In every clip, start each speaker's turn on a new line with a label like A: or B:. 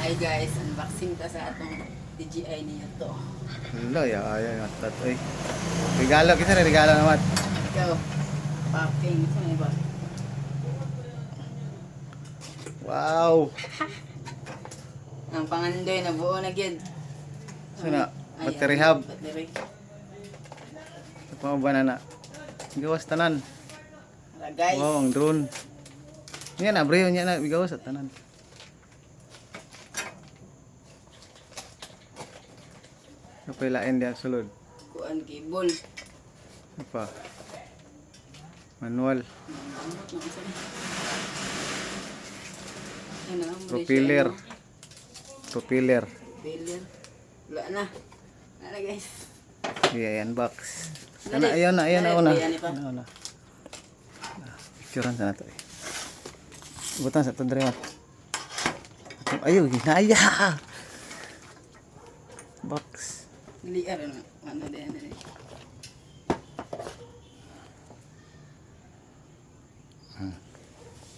A: Hi guys, unboxing ta sa atong DJI niya to.
B: Hello, ay atat oy. Regalo kita regalo naman.
A: Ikaw, packing. Saan ba?
B: Wow.
A: Ang pangandoy na buo na gyud.
B: Sana
A: Ay,
B: battery hub.
A: Battery.
B: Apa ba na? Gawas tanan.
A: Tara guys.
B: Wow, ang drone. Nya na bro, nya na bigawas sa tanan. Apa lain dia sulod?
A: Kuan cable.
B: Apa? Manual.
A: Ano,
B: Propeller. Propeller.
A: Propeller. Wala na. Ano guys?
B: Iya, unbox.
A: Dali.
B: Ayun na
A: Dali,
B: una.
A: ayan pa.
B: Una. Picturean sana to. Butan sa tundre mo. Ayo, ginaya. Box.
A: Liar na. Ano din.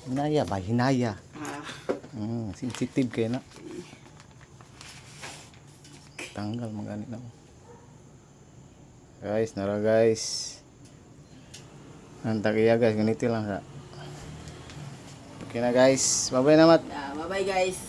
B: Hinaya ba? Hinaya.
A: Ah,
B: Sensitive kayo na. Tanggal magani na mo. Guys, nara guys. Antag iya guys, ganito lang sa. Okay na guys. Bye-bye naman.
A: bye bye guys.